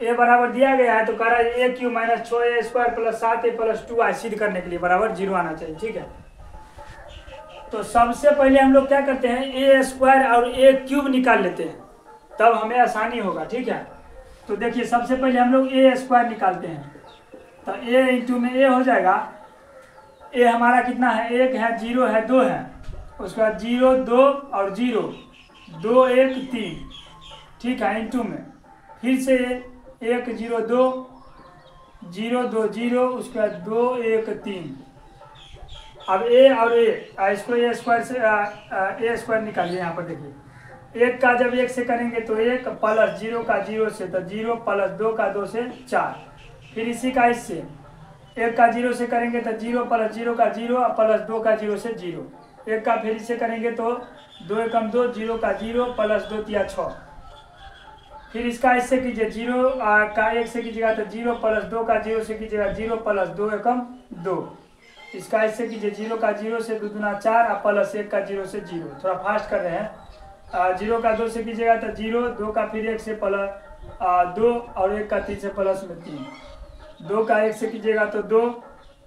A: ए बराबर दिया गया है तो कह रहा है a cube minus 6a square plus 7a plus 2 सिद्ध करने के लिए बराबर 0 आना चाहिए। ठीक है, तो सबसे पहले हम लोग क्या करते हैं, ए स्क्वायर और ए क्यूब निकाल लेते हैं, तब हमें आसानी होगा। ठीक है, तो देखिए सबसे पहले हम लोग ए स्क्वायर निकालते हैं, तो ए इंटू में ए हो जाएगा। ए हमारा कितना है, 1 है, 0 है, 2 है, उसके बाद 0 2 और 0 2 1 3। ठीक है, इंटू में फिर से 1 0 2 0 2 0, उसके बाद 2 1 3। अब ए और इसको ए स्क्वायर से ए स्क्वायर निकालिए। यहाँ पर देखिए 1 का जब 1 से करेंगे तो 1 प्लस 0 का 0 से तो 0 प्लस 2 का 2 से 4। फिर इसी का इससे 1 का 0 से करेंगे तो 0 प्लस 0 का 0 प्लस 2 का 0 से 0। 1 का फिर इससे करेंगे तो 2 एकम 2, 0 का 0 प्लस 2 तिया 6। फिर इसका इससे कीजिए 0 का 1 से कीजिएगा तो 0 प्लस 2 का 0 से कीजिएगा 0 प्लस 2 एकम 2। इसका इससे कीजिए 0 का 0 से 2 दूना 4 प्लस 1 का 0 से 0। थोड़ा फास्ट कर रहे हैं। 0 का 2 से कीजिएगा तो 0, 2 का फिर 1 से प्लस 2 और 1 का 3 से प्लस में 3। 2 का 1 से कीजिएगा तो 2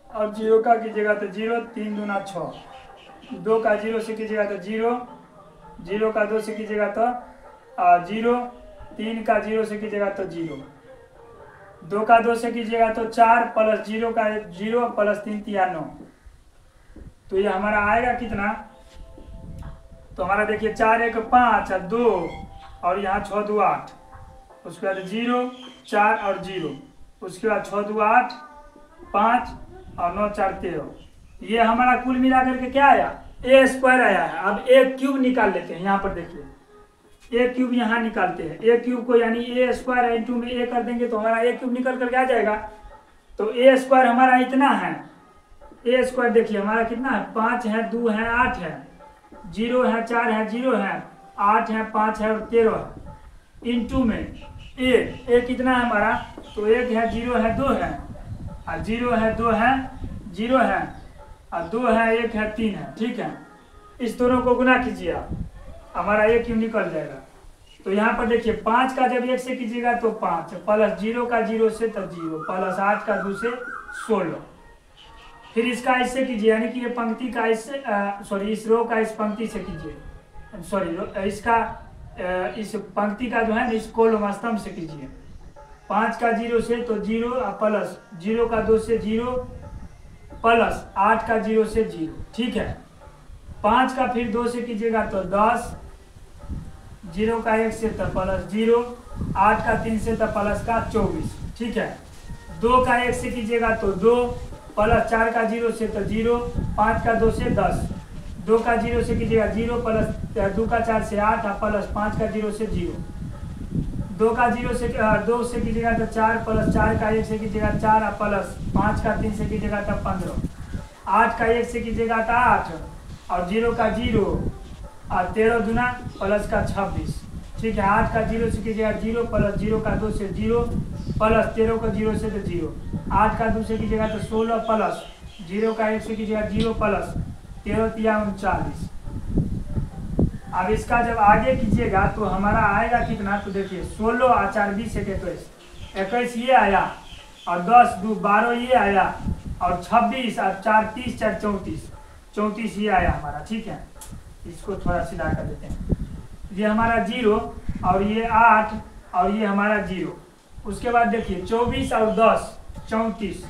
A: और 0 का कीजिएगा तो 0, 3 दूना 6। 2 का 0 से कीजिएगा तो 0, 0 का 2 से कीजिएगा तो 0, 3 का 0 से कीजिएगा तो 0, 2 का 2 से कीजिएगा तो 4 प्लस 0 का 0 प्लस 3 तिया 9। तो ये हमारा आएगा कितना, तो हमारा देखिए 4 1 5 और 2 और यहाँ 6 2 8, उसके बाद 0 4 और 0, उसके बाद 6 2 8 5 और 9 4 13। ये हमारा कुल मिला करके क्या आया, ए स्क्वायर आया है। अब ए क्यूब निकाल लेते हैं। यहाँ पर देखिए ए क्यूब यहाँ निकालते हैं। ए क्यूब को यानी ए स्क्वायर इंटू में ए कर देंगे तो हमारा ए क्यूब निकल करके आ जाएगा। तो ए स्क्वायर हमारा इतना है, ए स्क्वायर देखिए हमारा कितना है, 5 है, 2 है, 8 है, 0 है, 4 है, 0 है, 8 है, 5 है और 13 है। इंटू में ए कितना है हमारा, तो 1 है, 0 है, 2 है और 0 है, 2 है, 0 है और 2 है, 1 है, 3 है। ठीक है, इस दोनों को गुना कीजिए आप, हमारा ए क्यूब निकल जाएगा। तो यहाँ पर देखिए 5 का जब 1 से कीजिएगा तो 5 प्लस 0 का 0 से तो 0 प्लस 8 का 2 से 16। फिर इसका इससे कीजिए, यानी कि ये पंक्ति का इससे सॉरी इस रो का इस पंक्ति से कीजिए, सॉरी इसका इस पंक्ति का जो है ना इस कॉलम स्तंभ से कीजिए। 5 का 0 से तो 0 प्लस 0 का 2 से 0 प्लस 8 का 0 से 0। ठीक है, 5 का फिर 2 से कीजिएगा तो 10, 0 का 1 से तो प्लस 0, 8 का 3 से तो प्लस का 24। ठीक है, 2 का 1 से कीजिएगा तो 2 प्लस 4 का 0 से तो 0, 5 का 2 से 10, 2 का 0 से कीजिएगा 0 प्लस 2 का 4 से 8 प्लस 5 का 0 से 0, 2 का 0 से 2 से कीजिएगा तो 4 प्लस 4 का 1 से कीजिएगा 4 प्लस 5 का 3 से कीजिएगा तो 15, 8 का 1 से कीजिएगा तो 8 और 0 का 0 और 13 दूना प्लस का 26। ठीक है, 8 का 0 से कीजिएगा 0 प्लस 0 का 2 से 0 प्लस 13 का 0 से तो 0, 8 का 2 से कीजिएगा तो 16 प्लस 0 का 1 से कीजिएगा 0 प्लस 13 तिया 39। अब इसका जब आगे कीजिएगा तो हमारा आएगा कितना, तो देखिए 16 और 4 20 21, 21 ये आया और 10 2 12 ये आया और 26 और 4 30 4 34, 34 ये आया हमारा। ठीक है, इसको थोड़ा सीधा कर देते हैं। ये हमारा 0 और ये 8 और ये हमारा 0। उसके बाद देखिए 24 और 10 34,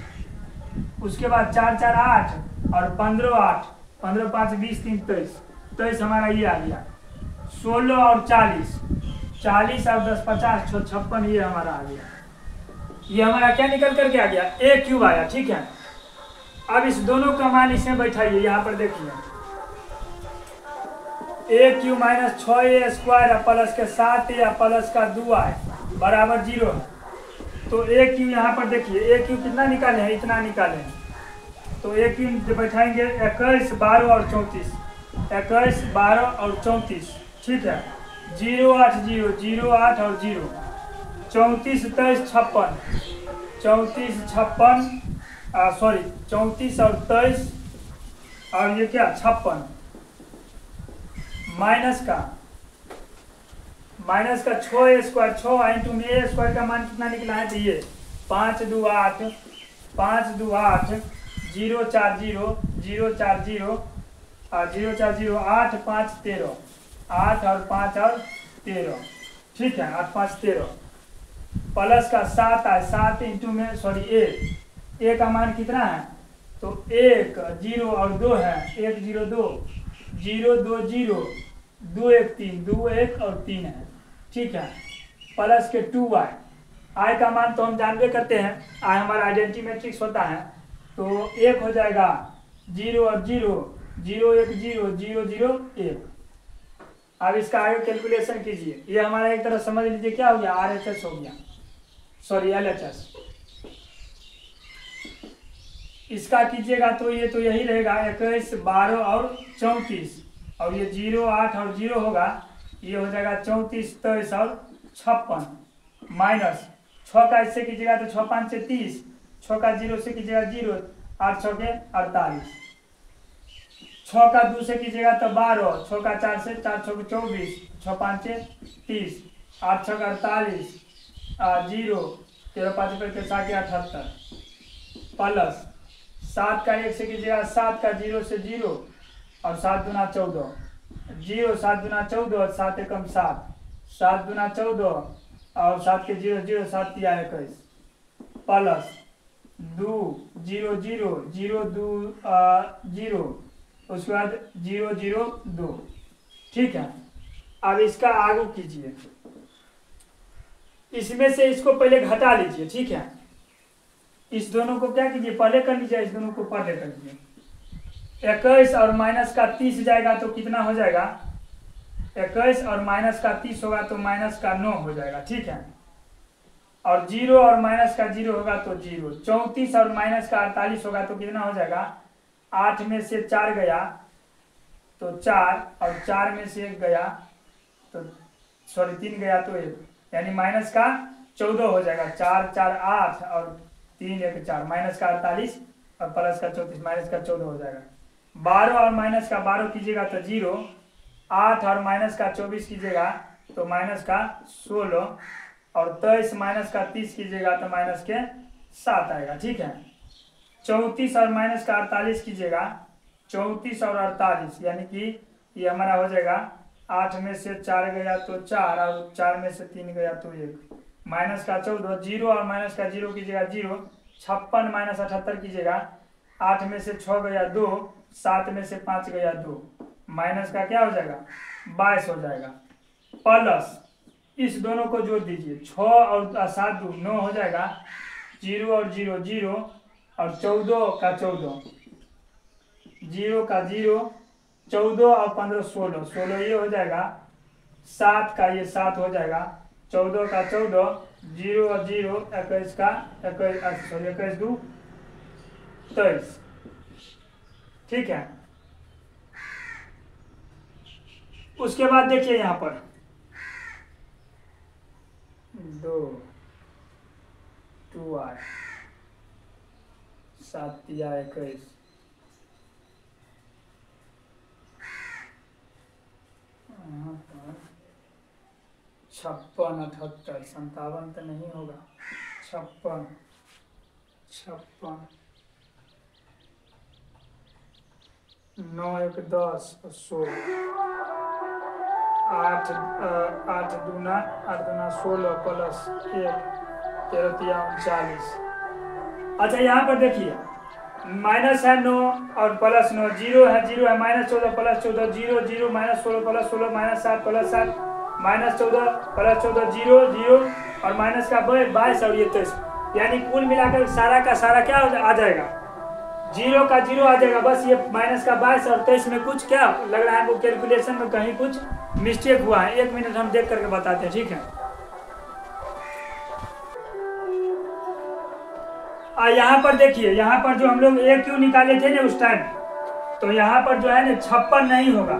A: उसके बाद 4 4 8 और 15 8, 15 5 20 3 23, 23 हमारा ये आ गया। 16 और 40, 40 और 10 50 56 ये हमारा आ गया। ये हमारा क्या निकल करके आ गया, ए क्यूब आया। ठीक है, अब इस दोनों का मान इसमें बैठाइए, यहाँ पर देखिए a cube minus 6a square plus के 7a प्लस का 2i बराबर 0 है। तो ए क्यू यहाँ पर देखिए, ए क्यू कितना निकाले हैं, इतना निकाले हैं। तो ए क्यू बैठाएंगे 21, 12 और 34, 21, 12 और 34, ठीक है। 0, 8, 0, 0, 8 और 0, 34, 23, 56, 34, 56, सॉरी 34 और 23 और ये क्या 56 माइनस का 6a स्क्वायर, 6 इंटू में a स्क्वायर का मान कितना निकला है, तो ये 5 2 8, 5 2 8, 0 4 0, 0 4 0 और 0 4 0, 8 5 13, 8 और 5 और 13, ठीक है। 8 5 13 प्लस का 7 है, 7 इंटू में सॉरी ए का मान कितना है, तो 1 0 और 2 है, 1 0 2, 0 2 0, 2 1 3, 2 1 और 3 है, ठीक है। प्लस के 2i, i का मान तो हम जानबे करते हैं, i हमारा आइडेंटिटी मैट्रिक्स होता है। तो 1 हो जाएगा 0 और 0, 0 1 0, 0 0 1। अब इसका आगे कैलकुलेशन कीजिए, ये हमारा एक तरह समझ लीजिए क्या हो गया, RHS हो गया, सॉरी LHS। इसका कीजिएगा तो ये तो यही रहेगा 21 12 और 34 और ये 0 8 और 0 होगा, ये हो जाएगा 34 23 और 56 माइनस 6 का इससे कीजिएगा तो 6 5 से 30, 6 का 0 से कीजिएगा 0, 8 6 के 48, 6 का 2 से कीजिएगा तो 12, 6 का 4 से 4 6 के 24, 6 5 से 30, 8 6 का 48, 0 13 5 पर 78 प्लस 7 का 1 से कीजिएगा 7 का 0 से 0 और 7 दूना 14, 0 7 दूना 14, 7 एकम 7, 7 दूना 14 और 7 के 0 0, 7 या 21 प्लस 2 0 0 0 2 0, उसके बाद 0 0 2, ठीक है। अब इसका आगे कीजिए, इसमें से इसको पहले घटा लीजिए, ठीक है। इस दोनों को क्या कीजिए, पहले कर लीजिए, इस दोनों को पहले कर लीजिए। 21 और माइनस का 30 जाएगा तो कितना हो जाएगा, 21 और माइनस का 30 होगा तो माइनस का 9 हो जाएगा, ठीक है। और 0 और माइनस का 0 होगा तो 0, 34 और माइनस का 48 होगा तो कितना हो जाएगा, 8 में से 4 गया तो 4 और 4 में से 1 गया तो सॉरी 3 गया तो 1, यानी माइनस का 14 हो जाएगा। 4 4 8 और 3 1 4, माइनस का 48 और प्लस का 34, माइनस का 14 हो जाएगा। 12 और माइनस का 12 कीजिएगा तो 0, 8 और माइनस का 24 कीजिएगा तो माइनस का 16 और 23 माइनस का 30 कीजिएगा तो माइनस के 7 आएगा, ठीक है। 34 और माइनस का 48 कीजिएगा, 34 और 48 यानी कि ये हमारा हो जाएगा 8 में से 4 गया तो 4 और 4 में से 3 गया तो 1, माइनस का 14, 0 और माइनस का 0 कीजिएगा 0, 56 माइनस 78 कीजिएगा, 8 में से 6 गया 2, 7 में से 5 गया 2, माइनस का क्या हो जाएगा 22 हो जाएगा। प्लस इस दोनों को जोड़ दीजिए, 6 और 7 9 हो जाएगा, 0 और 0 0 और 14 का 14, 0 का 0, 14 और 15 16, 16 ये हो जाएगा, 7 का ये 7 हो जाएगा, 14 का 14, 0 और 0, 21 का 21 सॉरी 21 2 23, ठीक है। उसके बाद देखिए यहाँ पर 2 आए 7 या 21, यहाँ पर 56 78 57 तो नहीं होगा, 56 9 1 10 16, 8 दूना 16 प्लस 1 13 39। अच्छा यहाँ पर देखिए माइनस है 9 और प्लस 9, 0 है minus 14 plus 14, 0 0 minus 16 plus 16, minus 7 plus 7, minus 14 plus 14, 0 0 और माइनस का 22 और ये 23, यानी कुल मिलाकर सारा का सारा क्या आ जाएगा जीरो का जीरो आ जाएगा, बस ये माइनस का 22 और 23 में कुछ क्या लग रहा है हमको, कैलकुलेशन में कहीं कुछ मिस्टेक हुआ है। 1 मिनट हम देख करके बताते हैं, ठीक है। यहाँ पर देखिए, यहाँ पर जो हम लोग ए क्यू निकाले थे ना उस टाइम, तो यहाँ पर जो है ना 56 नहीं होगा।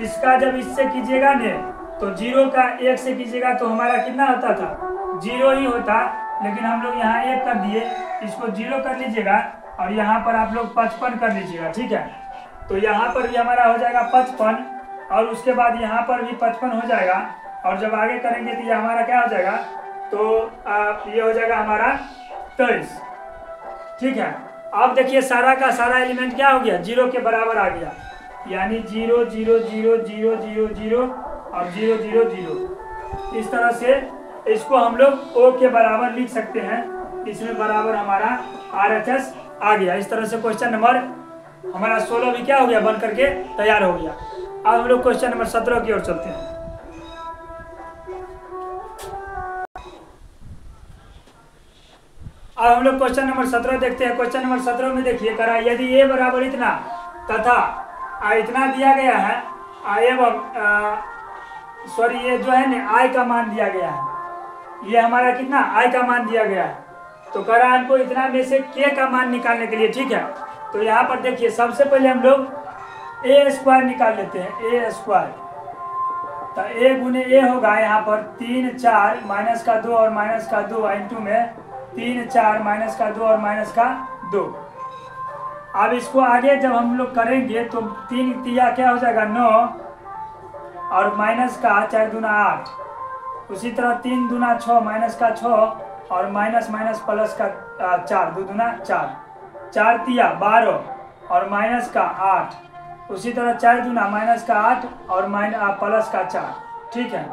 A: इसका जब इससे कीजिएगा ने तो जीरो का 1 से कीजिएगा तो हमारा कितना होता था, 0 ही होता, लेकिन हम लोग यहाँ 1 कर दिए, इसको 0 कर लीजिएगा और यहाँ पर आप लोग 55 कर लीजिएगा, ठीक है। तो यहाँ पर भी हमारा हो जाएगा 55 और उसके बाद यहाँ पर भी 55 हो जाएगा, और जब आगे करेंगे तो ये हमारा क्या हो जाएगा, तो ये हो जाएगा हमारा 23, ठीक है। अब देखिए सारा का सारा एलिमेंट क्या हो गया, 0 के बराबर आ गया, यानी 0 0 0 0 0 0 और 0 0 0। इस तरह से इसको हम लोग O के बराबर लिख सकते हैं, इसमें बराबर हमारा RHS आ गया। इस तरह से क्वेश्चन नंबर हमारा 16 भी क्या हो गया, बन करके तैयार हो गया। अब हम लोग क्वेश्चन नंबर 17 की ओर चलते हैं। अब हम लोग क्वेश्चन नंबर 17 देखते हैं। क्वेश्चन नंबर 17 में देखिए करा, यदि ए बराबर इतना तथा इतना दिया गया है एवं सॉरी ये जो है ना आई का मान दिया गया है, ये हमारा कितना आई का मान दिया गया है, तो करा हमको इतना में से के का मान निकालने के लिए, ठीक है। तो यहाँ पर देखिए सबसे पहले हम लोग ए स्क्वायर निकाल लेते हैं, ए स्क्वायर, तो ए गुने ए होगा यहाँ पर 3 4 माइनस का 2 और माइनस का 2 इंटू में 3 4 माइनस का 2 और माइनस का 2। अब इसको आगे जब हम लोग करेंगे तो 3 तिया क्या हो जाएगा 9 और माइनस का 4 दूना 8, उसी तरह 3 दूना 6 माइनस का 6 और माइनस माइनस प्लस का 4 2 दूना 4, 4 तिया 12 और माइनस का 8, उसी तरह 4 दूना माइनस का 8 और प्लस का 4, ठीक है।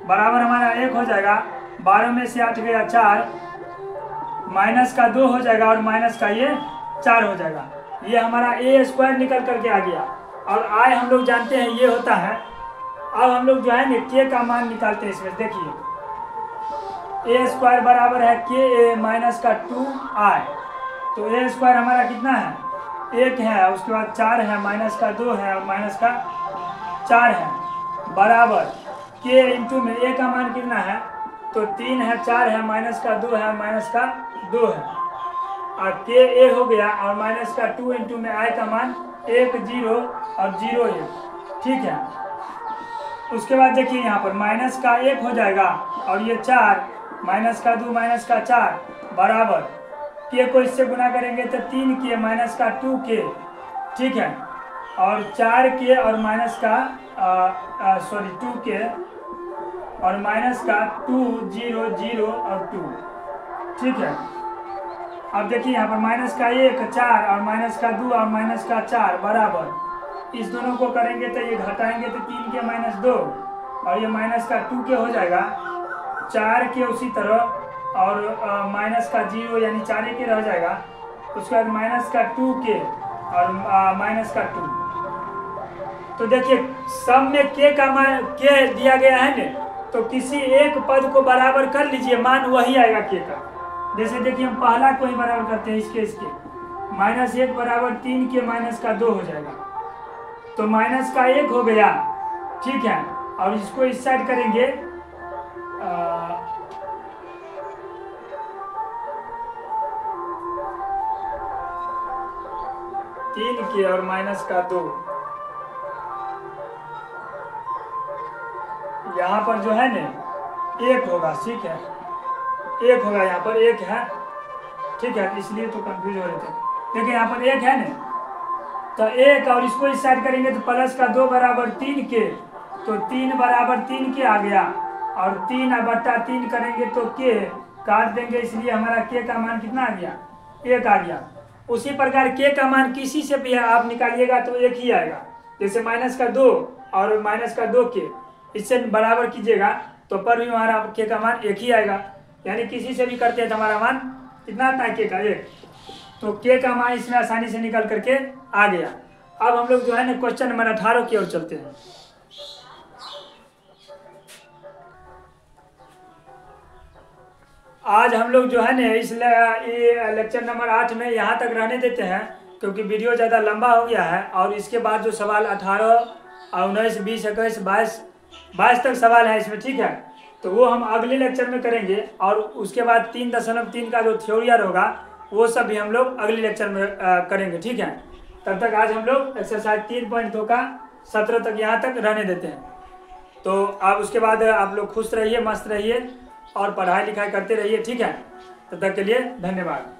A: बराबर हमारा 1 हो जाएगा, 12 में से 8 गया 4, माइनस का 2 हो जाएगा और माइनस का ये 4 हो जाएगा। ये हमारा ए स्क्वायर निकल करके आ गया, और आई हम लोग जानते हैं ये होता है। अब हम लोग जो है ना के का मान निकालते हैं इसमें, देखिए ए स्क्वायर बराबर है के ए माइनस का 2i, तो ए स्क्वायर हमारा कितना है 1 है, उसके बाद 4 है, माइनस का 2 है और माइनस का 4 है, बराबर के इंटू में ए का मान कितना है, तो 3 है 4 है माइनस का 2 है माइनस का 2 है, और के ए हो गया, और माइनस का 2 इंटू में आई का मान 1 0 और 0 1, ठीक है। उसके बाद देखिए यहाँ पर माइनस का 1 हो जाएगा और ये 4 माइनस का 2 माइनस का 4 बराबर के को इससे गुना करेंगे तो 3 के माइनस का 2 के, ठीक है, और 4 के और माइनस का 2 के और माइनस का 2 0 0 और 2, ठीक है। अब देखिए यहाँ पर माइनस का 1 4 और माइनस का 2 और माइनस का 4 बराबर, इस दोनों को करेंगे तो ये घटाएंगे तो 3 के माइनस 2 और ये माइनस का 2 के हो जाएगा, 4 के उसी तरह और माइनस का 0 यानी 4 के रह जाएगा, उसके बाद माइनस का 2 के और माइनस का 2। तो देखिए सब में के का मान के दिया गया है ना, तो किसी एक पद को बराबर कर लीजिए, मान वही आएगा के का। जैसे देखिए हम पहला को ही बराबर करते हैं, इसके -1 बराबर 3 के माइनस का 2 हो जाएगा, तो माइनस का 1 हो गया, ठीक है। और इसको इस साइड करेंगे 3 के और माइनस का 2, यहाँ पर जो है ना 1 होगा, ठीक है, 1 होगा, यहाँ पर 1 है, ठीक है, इसलिए तो कंफ्यूज हो रहे थे। देखिए यहाँ पर 1 है ना, तो 1 और इसको इस साइड करेंगे तो प्लस का 2 बराबर 3 के, तो 3 बराबर 3 के आ गया, और 3/3 करेंगे तो के काट देंगे, इसलिए हमारा के का मान कितना आ गया 1 आ गया। उसी प्रकार के का मान किसी से भी आप निकालिएगा तो 1 ही आएगा, जैसे माइनस का 2 और माइनस का 2 के इससे बराबर कीजिएगा तो पर भी हमारा के का मान 1 ही आएगा, यानी किसी से भी करते हैं तो हमारा मान कितना आता है के का 1, तो के का मान इसमें आसानी से निकल करके आ गया। अब हम लोग जो है ना क्वेश्चन नंबर 18 की ओर चलते हैं। आज हम लोग जो है ना ये लेक्चर नंबर 8 में यहाँ तक रहने देते हैं, क्योंकि वीडियो ज़्यादा लंबा हो गया है। और इसके बाद जो सवाल 18, 19, 20, 21, 22 तक सवाल है इसमें, ठीक है, तो वो हम अगले लेक्चर में करेंगे। और उसके बाद 3.3 का जो थ्योरी होगा वो सब भी हम लोग अगले लेक्चर में करेंगे, ठीक है। तब तक आज हम लोग एक्सरसाइज 3.2 का 17 तक यहाँ तक रहने देते हैं। तो अब उसके बाद आप लोग खुश रहिए, मस्त रहिए और पढ़ाई लिखाई करते रहिए, ठीक है। तब तक के लिए धन्यवाद।